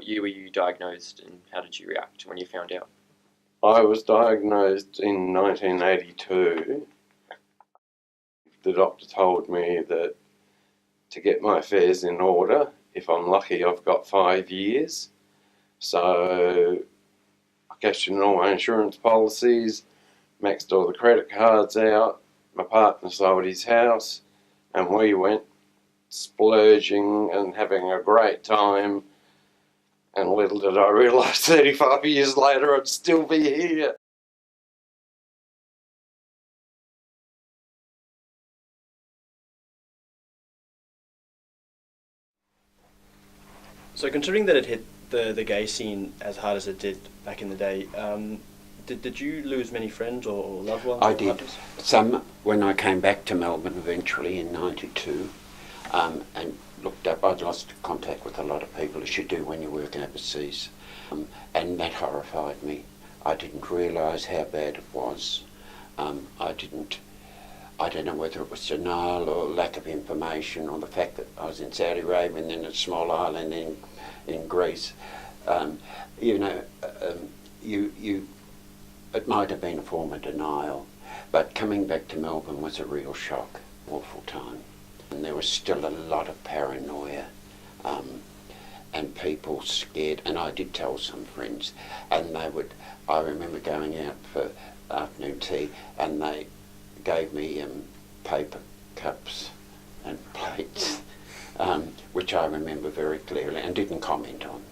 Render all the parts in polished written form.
what year were you diagnosed and how did you react when you found out? I was diagnosed in 1982. The doctor told me that to get my affairs in order, if I'm lucky, I've got 5 years. So I questioned all my insurance policies, maxed all the credit cards out. My partner sold his house and we went splurging and having a great time. And little did I realise 35 years later I'd still be here. So considering that it hit the gay scene as hard as it did back in the day, did you lose many friends or loved ones? I did. Some when I came back to Melbourne eventually in '92 and looked up, I'd lost contact with a lot of people, as you do when you work overseas, and that horrified me. I didn't realise how bad it was. I don't know whether it was denial or lack of information or the fact that I was in Saudi Arabia and then a small island in Greece. It might have been a form of denial, but coming back to Melbourne was a real shock, awful time. And there was still a lot of paranoia and people scared, and I did tell some friends, and I remember going out for afternoon tea and they gave me paper cups and plates, which I remember very clearly and didn't comment on.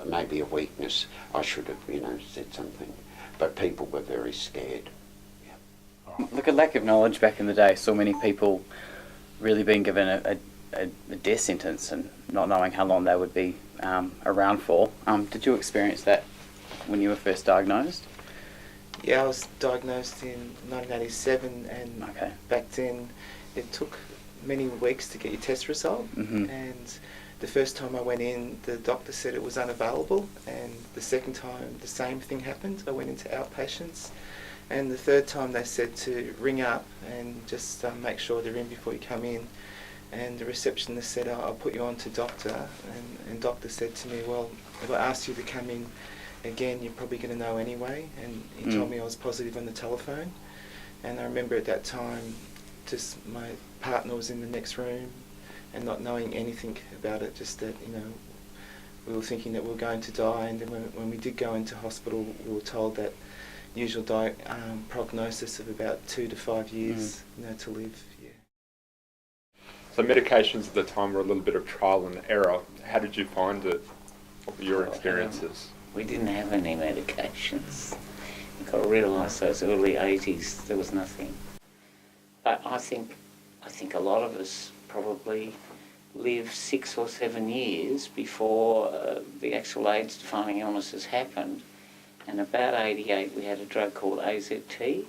Maybe a weakness. I should have, said something. But people were very scared. Yeah. Look, a lack of knowledge back in the day. So many people really being given a death sentence and not knowing how long they would be around for. Did you experience that when you were first diagnosed? Yeah, I was diagnosed in 1987, and back then it took many weeks to get your test result. Mm-hmm. And the first time I went in, the doctor said it was unavailable, and the second time the same thing happened. I went into outpatients, and the third time they said to ring up and just make sure they're in before you come in. And the receptionist said, I'll put you on to doctor, and doctor said to me, well, if I asked you to come in again, you're probably going to know anyway. And he told me I was positive on the telephone. And I remember at that time, just my partner was in the next room and not knowing anything about it, just that, we were thinking that we were going to die. And then when we did go into hospital, we were told that usual prognosis of about 2 to 5 years to live. Yeah. So medications at the time were a little bit of trial and error. How did you find it? What were your experiences? We didn't have any medications. You got to realise those early 80s, there was nothing. But I think a lot of us probably lived 6 or 7 years before the actual AIDS-defining illnesses happened. And about 88, we had a drug called AZT,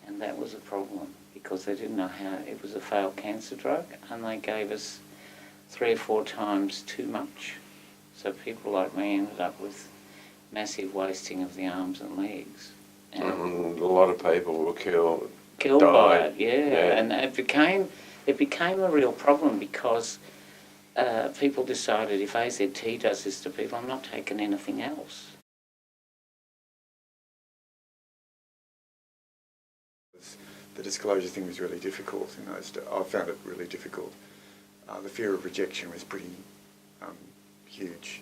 and that was a problem because they didn't know how. It was a failed cancer drug, and they gave us 3 or 4 times too much. So people like me ended up with massive wasting of the arms and legs. And a lot of people were killed by it, yeah. And it became a real problem because people decided if AZT does this to people, I'm not taking anything else. The disclosure thing was really difficult. I found it really difficult. The fear of rejection was pretty huge.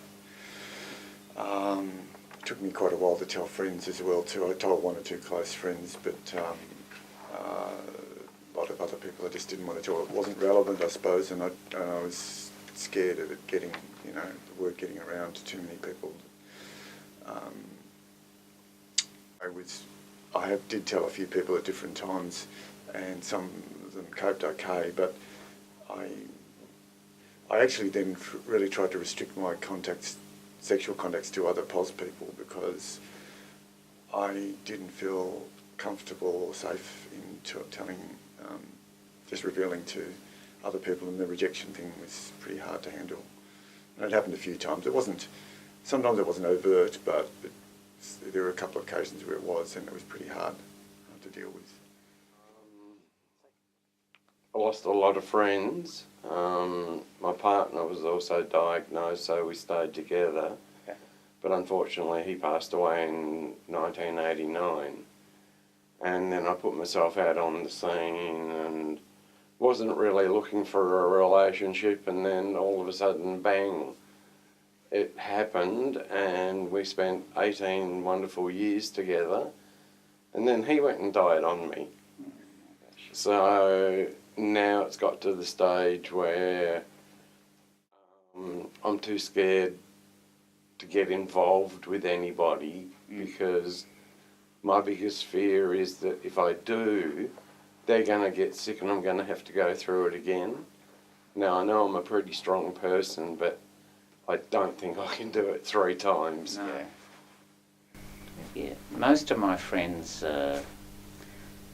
It took me quite a while to tell friends as well too. I told 1 or 2 close friends, but a lot of other people I just didn't want to tell. It wasn't relevant, I suppose, and I was scared of it getting, the word getting around to too many people. I did tell a few people at different times, and some of them coped okay, but I actually then really tried to restrict my sexual contacts to other POS people because I didn't feel comfortable or safe in telling, just revealing to other people, and the rejection thing was pretty hard to handle. And it happened a few times. Sometimes it wasn't overt, but there were a couple of occasions where it was, and it was pretty hard to deal with. I lost a lot of friends My partner was also diagnosed, so we stayed together. Okay. But unfortunately, he passed away in 1989. And then I put myself out on the scene and wasn't really looking for a relationship, and then all of a sudden, bang, it happened, and we spent 18 wonderful years together, and then he went and died on me. So now it's got to the stage where I'm too scared to get involved with anybody, because my biggest fear is that if I do, they're going to get sick and I'm going to have to go through it again. Now, I know I'm a pretty strong person, but I don't think I can do it 3 times. No. Yeah, most of my friends of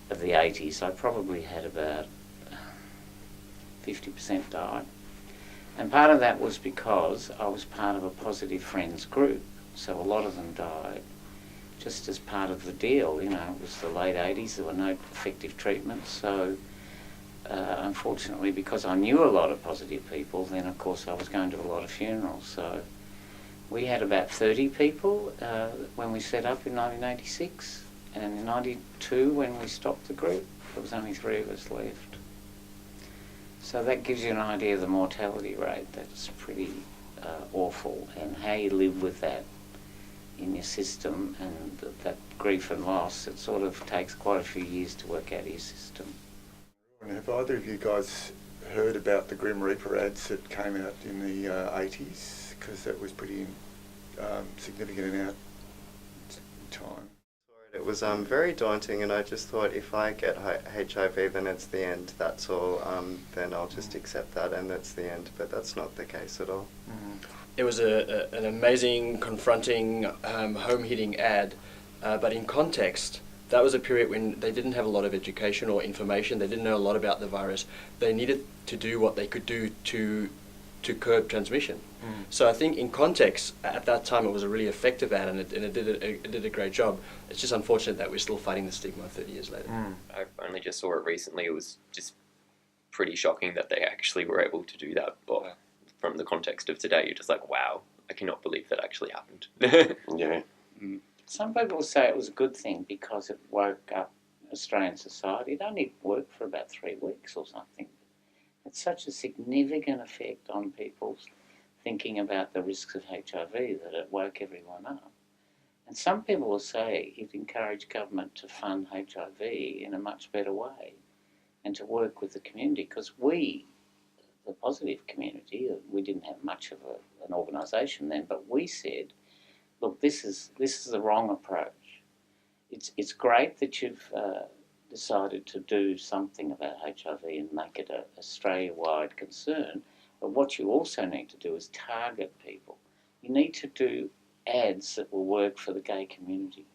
the 80s, I probably had about 50% die. And part of that was because I was part of a positive friends group, so a lot of them died just as part of the deal. You know, it was the late 80s, there were no effective treatments, so unfortunately, because I knew a lot of positive people, then of course I was going to a lot of funerals. So we had about 30 people when we set up in 1986, and in 92 when we stopped the group, there was only 3 of us left. So that gives you an idea of the mortality rate. That's pretty awful, and how you live with that in your system, and that grief and loss, it sort of takes quite a few years to work out of your system. And have either of you guys heard about the Grim Reaper ads that came out in the 80s? Because that was pretty significant in our time. It was very daunting, and I just thought, if I get HIV, then it's the end, that's all. Then I'll just accept that and that's the end, but that's not the case at all. It was an amazing, confronting, home-hitting ad, but in context, that was a period when they didn't have a lot of education or information. They didn't know a lot about the virus. They needed to do what they could do to curb transmission. So I think in context, at that time, it was a really effective ad, and it did a great job. It's just unfortunate that we're still fighting the stigma 30 years later. I only just saw it recently. It was just pretty shocking that they actually were able to do that. But from the context of today, you're just like, wow, I cannot believe that actually happened. Yeah. Some people say it was a good thing because it woke up Australian society. It only worked for about 3 weeks or something. It's such a significant effect on people's thinking about the risks of HIV that it woke everyone up. And some people will say it encouraged government to fund HIV in a much better way and to work with the community, because we, the positive community, we didn't have much of an organisation then, but we said, look, this is the wrong approach. It's great that you've decided to do something about HIV and make it an Australia-wide concern, but what you also need to do is target people. You need to do ads that will work for the gay community.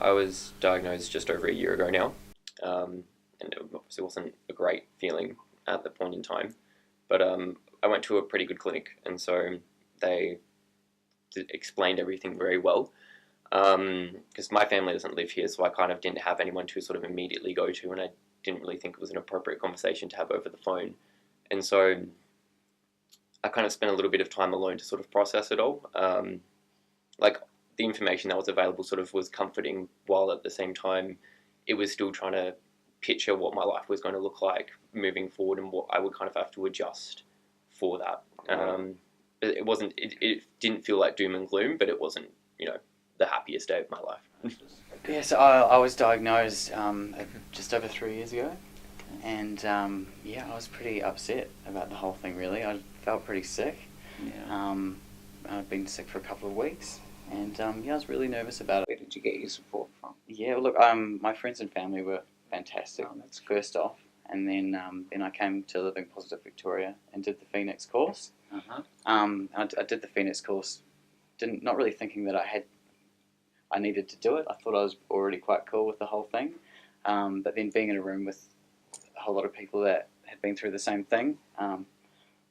I was diagnosed just over a year ago now, and it obviously wasn't a great feeling at the point in time, but I went to a pretty good clinic, and so they explained everything very well, because my family doesn't live here, so I kind of didn't have anyone to sort of immediately go to, and I didn't really think it was an appropriate conversation to have over the phone, and so I kind of spent a little bit of time alone to sort of process it all. Like, the information that was available sort of was comforting, while at the same time it was still trying to picture what my life was going to look like moving forward and what I would kind of have to adjust for that. It didn't feel like doom and gloom, but it wasn't, the happiest day of my life. Yeah, so I was diagnosed just over 3 years ago, and I was pretty upset about the whole thing, really. I felt pretty sick. Yeah. I'd been sick for a couple of weeks, and I was really nervous about it. Where did you get your support from? Yeah, well, look, my friends and family were fantastic, That's first off, and then I came to Living Positive Victoria and did the Phoenix course. I did the Phoenix course, not really thinking that I needed to do it. I thought I was already quite cool with the whole thing, but then being in a room with a whole lot of people that had been through the same thing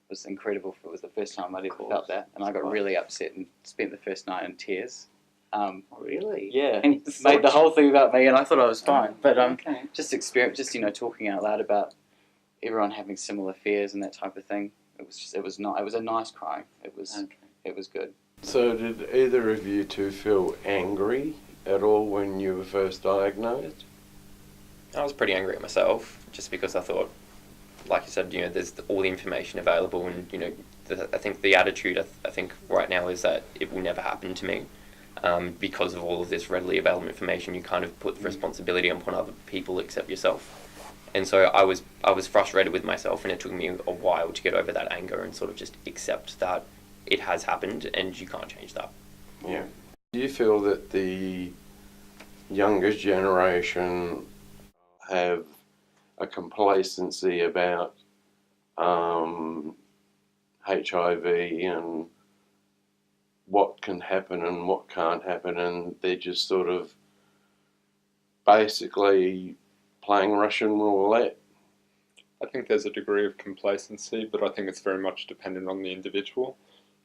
was incredible. It was the first time I'd ever felt that, and I got really upset and spent the first night in tears. Really? Yeah, And you made the thought- whole thing about me, and I thought I was fine. But Okay. just talking out loud about everyone having similar fears and that type of thing. It was a nice cry. It was good. So did either of you two feel angry at all when you were first diagnosed? I was pretty angry at myself, just because I thought, like you said, there's all the information available, and I think the attitude I think right now is that it will never happen to me, because of all of this readily available information. You kind of put the responsibility upon other people except yourself, and so I was frustrated with myself, and it took me a while to get over that anger and sort of just accept that it has happened and you can't change that. Yeah. Do you feel that the younger generation have a complacency about HIV and what can happen and what can't happen, and they're just sort of basically playing Russian roulette? I think there's a degree of complacency, but I think it's very much dependent on the individual.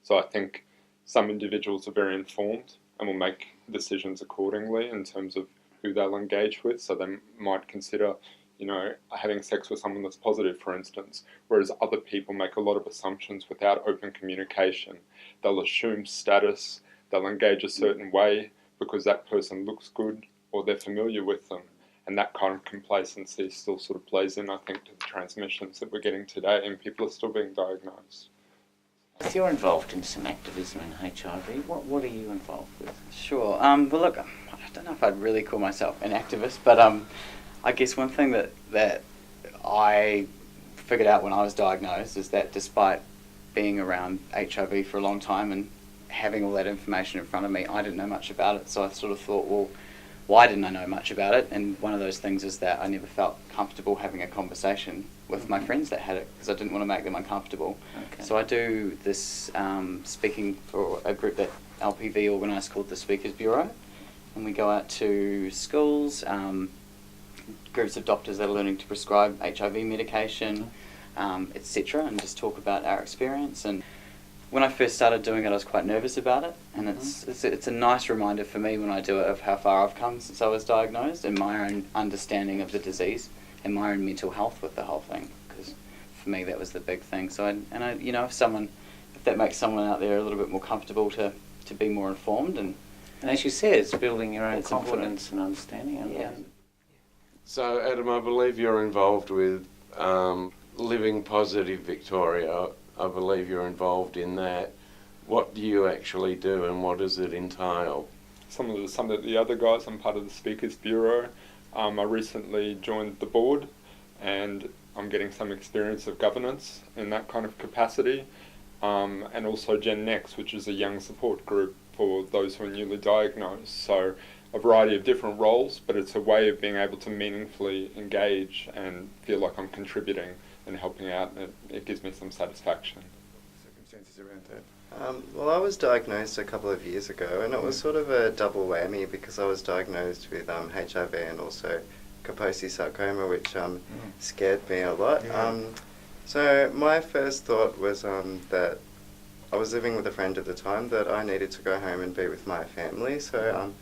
So I think some individuals are very informed and will make decisions accordingly in terms of who they'll engage with. So they might consider, having sex with someone that's positive, for instance, whereas other people make a lot of assumptions without open communication. They'll assume status, they'll engage a certain way because that person looks good or they're familiar with them. And that kind of complacency still sort of plays in, I think, to the transmissions that we're getting today, and people are still being diagnosed. If you're involved in some activism in HIV, what are you involved with? Sure. Well, look, I don't know if I'd really call myself an activist, but I guess one thing that I figured out when I was diagnosed is that despite being around HIV for a long time and having all that information in front of me, I didn't know much about it. So I sort of thought, well, why didn't I know much about it? And one of those things is that I never felt comfortable having a conversation with my friends that had it, because I didn't want to make them uncomfortable. Okay. So I do this speaking for a group that LPV organised called the Speakers Bureau, and we go out to schools, groups of doctors that are learning to prescribe HIV medication, etc., and just talk about our experience. And when I first started doing it, I was quite nervous about it, and it's a nice reminder for me when I do it of how far I've come since I was diagnosed, and my own understanding of the disease and my own mental health with the whole thing. Because for me, that was the big thing. So if that makes someone out there a little bit more comfortable to be more informed, and as you said, it's building your own It's confidence and understanding. Yeah. So, Adam, I believe you're involved with Living Positive Victoria. I believe you're involved in that. What do you actually do, and what does it entail? Some of the other guys, I'm part of the Speakers Bureau. I recently joined the board, and I'm getting some experience of governance in that kind of capacity. And also Gen Next, which is a young support group for those who are newly diagnosed. So a variety of different roles, but it's a way of being able to meaningfully engage and feel like I'm contributing and helping out, and it gives me some satisfaction. Circumstances around that. Well, I was diagnosed a couple of years ago, and it was sort of a double whammy because I was diagnosed with HIV and also Kaposi sarcoma, which scared me a lot. Yeah. So my first thought was that I was living with a friend at the time, that I needed to go home and be with my family. So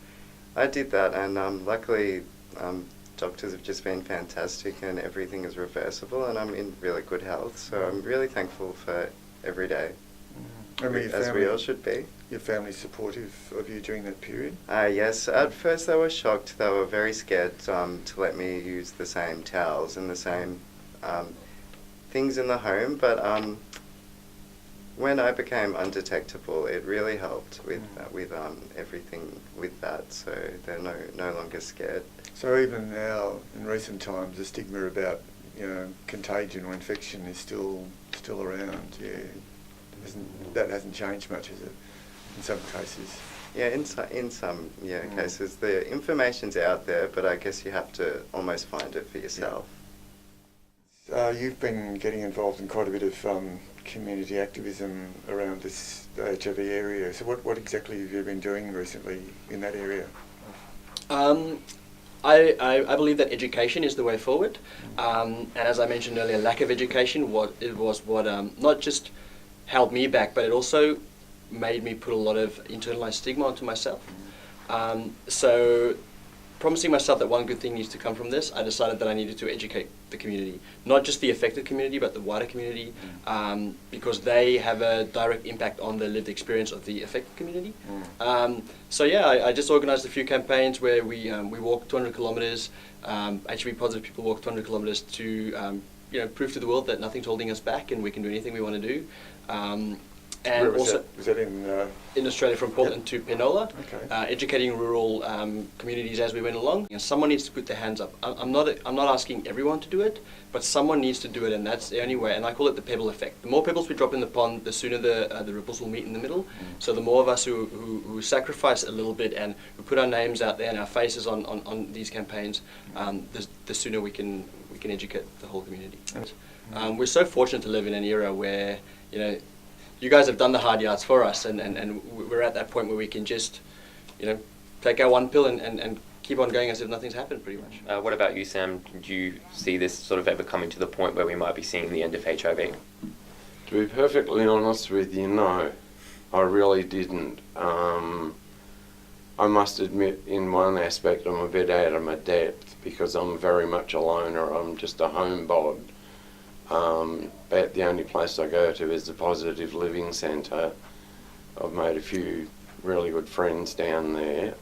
I did that, and luckily doctors have just been fantastic, and everything is reversible, and I'm in really good health. So I'm really thankful for every day, as we all should be. Your family supportive of you during that period? Yes, at first they were shocked. They were very scared to let me use the same towels and the same things in the home, but when I became undetectable, it really helped with everything with that, so they're no longer scared. So even now, in recent times, the stigma about contagion or infection is still around. Yeah, that hasn't changed much, has it? In some cases. Yeah, in some cases, the information's out there, but I guess you have to almost find it for yourself. You've been getting involved in quite a bit of community activism around this HIV area. So what exactly have you been doing recently in that area? I believe that education is the way forward, and as I mentioned earlier, lack of education was what not just held me back, but it also made me put a lot of internalized stigma onto myself. So promising myself that one good thing needs to come from this, I decided that I needed to educate the community, not just the affected community, but the wider community, because they have a direct impact on the lived experience of the affected community. So yeah, I just organised a few campaigns where we walked 200 kilometres. HIV positive people walk 200 kilometres to prove to the world that nothing's holding us back and we can do anything we want to do. And Where was also that? Was that in Australia, from Portland to Penola, Okay. educating rural communities as we went along. And someone needs to put their hands up. I'm not asking everyone to do it, but someone needs to do it, and that's the only way. And I call it the pebble effect. The more pebbles we drop in the pond, the sooner the ripples will meet in the middle. So the more of us who sacrifice a little bit and who put our names out there and our faces on these campaigns, the sooner we can educate the whole community. We're so fortunate to live in an era where you guys have done the hard yards for us, and we're at that point where we can just, take our one pill and keep on going as if nothing's happened, pretty much. What about you, Sam? Do you see this sort of ever coming to the point where we might be seeing the end of HIV? To be perfectly honest with you, no, I really didn't. I must admit, in one aspect, I'm a bit out of my depth because I'm very much a loner. I'm just a homebod. But the only place I go to is the Positive Living Centre. I've made a few really good friends down there.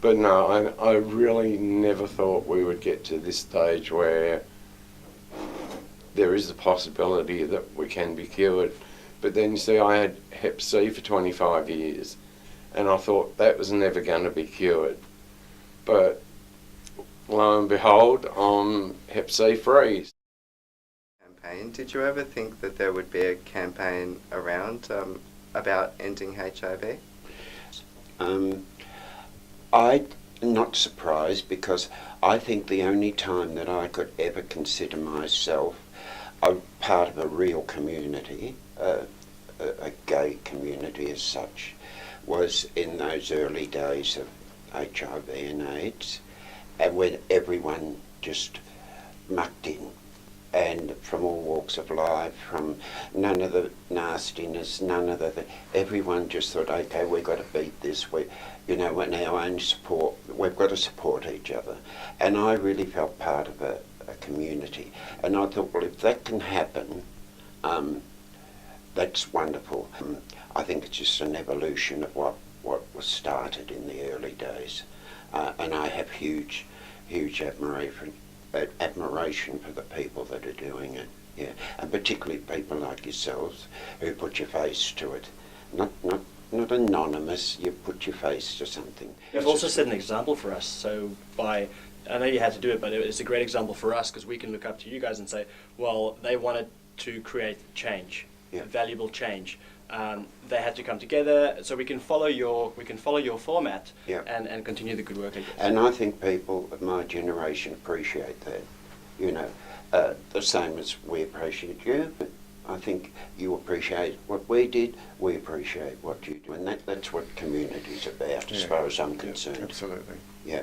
But no, I really never thought we would get to this stage where there is a possibility that we can be cured. But then you see, I had Hep C for 25 years, and I thought that was never going to be cured. But lo and behold, I'm Hep C free. Did you ever think that there would be a campaign around about ending HIV? I'm not surprised, because I think the only time that I could ever consider myself a part of a real community, a gay community as such, was in those early days of HIV and AIDS, and when everyone just mucked in, and from all walks of life, from none of the nastiness, none of everyone just thought, okay, we've got to beat this, we're in our own support, we've got to support each other. And I really felt part of a community. And I thought, well, if that can happen, that's wonderful. I think it's just an evolution of what was started in the early days. And I have huge admiration for the people that are doing it, yeah, and particularly people like yourselves who put your face to it. Not anonymous, you put your face to something. You've also set an example for us. So I know you had to do it, but it's a great example for us because we can look up to you guys and say, well, they wanted to create change, valuable change. They had to come together, so we can follow your format, and continue the good work, I guess. And I think people of my generation appreciate that. The same as we appreciate you, but I think you appreciate what we did, we appreciate what you do, and that's what community's about, as far as I'm concerned. Absolutely. Yeah.